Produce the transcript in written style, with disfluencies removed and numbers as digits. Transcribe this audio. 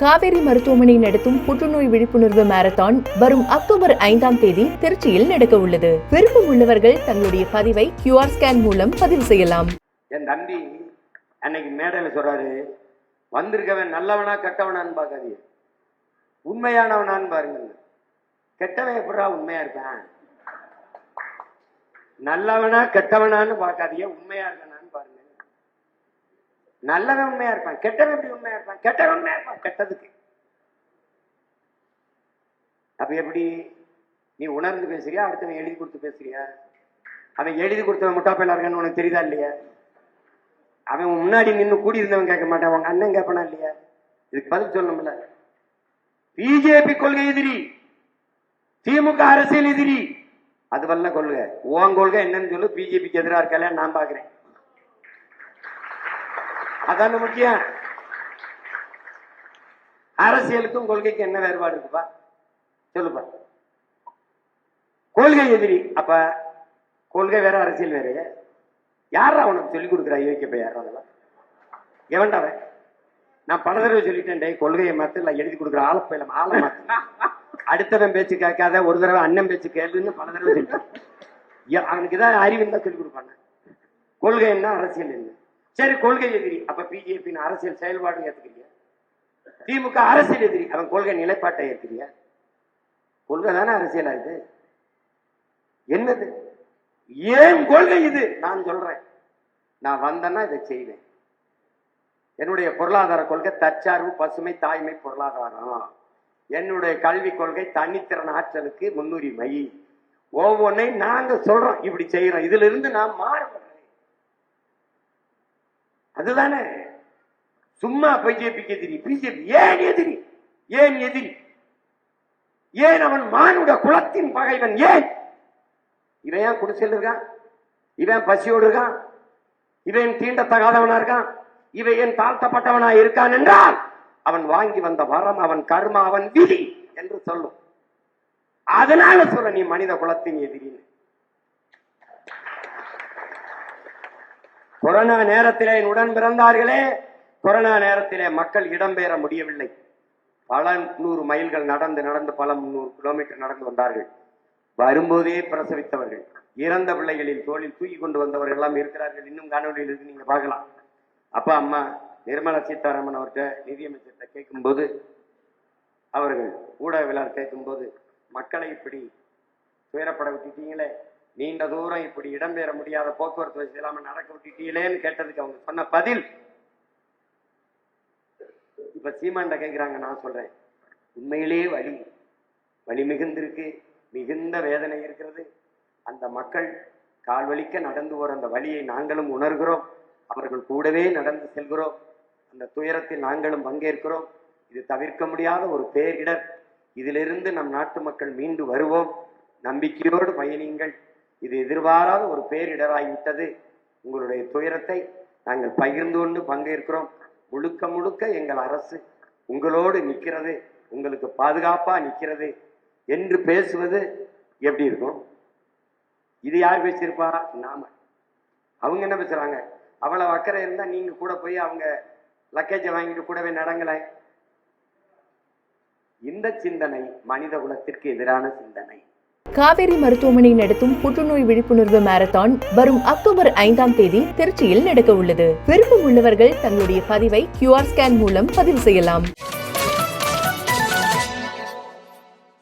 காவேரி மருத்துவமனை நடத்தும் புற்றுநோய் விழிப்புணர்வு மாரத்தான் வரும் அக்டோபர் 5ஆம் தேதி திருச்சியில் நடக்க உள்ளது. விருப்பம் உள்ளவர்கள் தங்களுடைய பதிவை QR ஸ்கேன் மூலம் பதிவு செய்யலாம். என் தம்பி அன்னைக்கு மேடையில் சொல்றாரு, வந்திருக்கவன் நல்லவனா கெட்டவனான்னு பார்க்காதீங்க, உண்மையானவனான்னு பாருங்க. கெட்டவன் எப்படா உண்மையா இருக்கான்? நல்லவனா கெட்டவனான்னு பார்க்காதீங்க, உண்மையா இருக்கானான்னு பாருங்க. நல்லவன் உண்மையா இருப்பான், கெட்டவன் எப்படி உண்மையா இருப்பான்? கெட்டவன் உண்மையா இருப்பான் கெட்டதுக்கு. அப்ப எப்படி நீ உணர்ந்து பேசுறியா, அடுத்தவன் எழுதி கொடுத்து பேசுறியா? அவன் எழுதி கொடுத்தவன் முட்டாப்பையில இருக்கான்னு உனக்கு தெரியுதா இல்லையா? அவன் முன்னாடி நின்று கூடி இருந்தவன் கேட்க மாட்டான், அவங்க அண்ணன் கேட்பானா இல்லையா? இதுக்கு பதில் சொல்லணும்ல. பிஜேபி கொள்கை எதிரி, திமுக அரசியல் எதிரி, அது வல்ல கொள்கை. உன் கொள்கை என்னன்னு சொல்லு. பிஜேபிக்கு எதிராக இருக்கல நான் பாக்குறேன், அதான முக்கியம். அரசியலுக்கும் கொள்கைக்கும் என்ன வேறுபாடு இருக்குப்பா சொல்லுப்பா. கொள்கை எதிரி, அப்ப கொள்கை வேற அரசியல் வேற. யாரா உனக்கு சொல்லிக் கொடுக்குறா? யோசிக்கப்ப யாரா அதெல்லாம்? எவன்டாவன்? நான் பல தடவை சொல்லிட்டேன், கொள்கையை மாத்து இல்லை எழுதி கொடுக்குற ஆளப்பையில ஆளை மாத்து. அடுத்தவன் பேச்சு கேட்காத, ஒரு தடவை அண்ணன் பேச்சு கேளுன்னு பல தடவை சொல்லிட்டேன். அவனுக்கு தான் அறிவுன்னு தான் சொல்லிக் கொடுப்பாங்க. கொள்கை என்ன, அரசியல் என்ன? சரி, கொள்கை எதிரி, அப்ப பிஜேபி அரசியல் செயல்பாடு ஏத்துக்கிறியா? திமுக அரசியல் எதிரி, அவன் கொள்கை நிலைப்பாட்டை ஏற்கிறியா? கொள்கை தானே அரசியலா இது? என்னது ஏன் கொள்கை இது? நான் சொல்றேன், நான் வந்தேன்னா இதை செய்வேன். என்னுடைய பொருளாதார கொள்கை தற்சார்பு, பசுமை, தாய்மை, பொருளாதாரம். என்னுடைய கல்வி கொள்கை தனித்திறன் ஆற்றலுக்கு முன்னுரிமை. ஒவ்வொன்றை நாங்க சொல்றோம், இப்படி செய்யறோம். இதுல இருந்து நான் மாறுபடுறேன். அதுதானே. சும்மா பிஜேபிக்கு எதிரி, பிஜேபி ஏன் எதிரி? ஏன் எதிரி? ஏன் அவன் மானுட குலத்தின் பகைவன்? ஏன் இவன் ஏன் குடிசையில் இருக்கான்? இவன் பசியோடு இருக்கான்? இவன் தீண்டத்தகாதவனா இருக்கான்? இவன் ஏன் தாழ்த்தப்பட்டவனா இருக்கான் என்றால் அவன் வாங்கி வந்த வரம், அவன் கர்மா, அவன் விதி என்று சொல்லும். அதனால சொல்ல நீ மனித குலத்தின் எதிரின்னு. கொரோனா நேரத்திலே என் உடன் பிறந்தார்களே, கொரோனா நேரத்திலே மக்கள் இடம்பெற முடியவில்லை. பல 100 மைல்கள் நடந்து நடந்து பல 300 கிலோமீட்டர் நடந்து வந்தார்கள். வரும்போதே பிரசவித்தவர்கள், இறந்த பிள்ளைகளின் தோளில் தூக்கி கொண்டு வந்தவர்கள் எல்லாம் இருக்கிறார்கள். இன்னும் காணொலியில் இருக்கு, நீங்க பார்க்கலாம். அப்பா அம்மா நிர்மலா சீதாராமன் அவர்கிட்ட, நிதியமைச்சர்கிட்ட கேட்கும்போது, அவர்கள் ஊடகவியலாளர் கேட்கும்போது, மக்களை இப்படி துயரப்பட விட்டுட்டீங்களே, நீண்ட தூரம் இப்படி இடம்பெற முடியாத போக்குவரத்து வசதி இல்லாம நடக்க விட்டுட்டீங்களேன்னு கேட்டதுக்கு அவங்க சொன்ன பதில், இப்ப சீமான்ட கேட்கிறாங்க. நான் சொல்றேன், உண்மையிலேயே வலி மிகுந்திருக்கு, மிகுந்த வேதனை இருக்கிறது. அந்த மக்கள் கால்வலிக்க நடந்து போற அந்த வலியை நாங்களும் உணர்கிறோம். அவர்கள் கூடவே நடந்து செல்கிறோம். அந்த துயரத்தில் நாங்களும் பங்கேற்கிறோம். இது தவிர்க்க முடியாத ஒரு பேரிடர். இதிலிருந்து நம் நாட்டு மக்கள் மீண்டு வருவோம். நம்பிக்கையோடு பயணியுங்கள். இது எதிர்பாராத ஒரு பேரிடராகிவிட்டது. உங்களுடைய துயரத்தை நாங்கள் பகிர்ந்து கொண்டு பங்கேற்கிறோம். முழுக்க முழுக்க எங்கள் அரசு உங்களோடு நிற்கிறது, உங்களுக்கு பாதுகாப்பா நிற்கிறது என்று பேசுவது எப்படி இருக்கும்? இது யார் பேசியிருப்பா? நாம. அவங்க என்ன பேசுறாங்க? அவ்வளவு அக்கறை இருந்தா நீங்க கூட போய் அவங்க லக்கேஜை வாங்கிட்டு கூடவே நடங்களே. இந்த சிந்தனை மனித குலத்திற்கு எதிரான சிந்தனை. காவேரி மருத்துவமனை நடத்தும் புற்றுநோய் விழிப்புணர்வு மாரத்தான் வரும் அக்டோபர் 5ஆம் தேதி திருச்சியில் நடக்க உள்ளது. விருப்பம் உள்ளவர்கள் தங்களுடைய பதிவை QR ஸ்கேன் மூலம் பதிவு செய்யலாம்.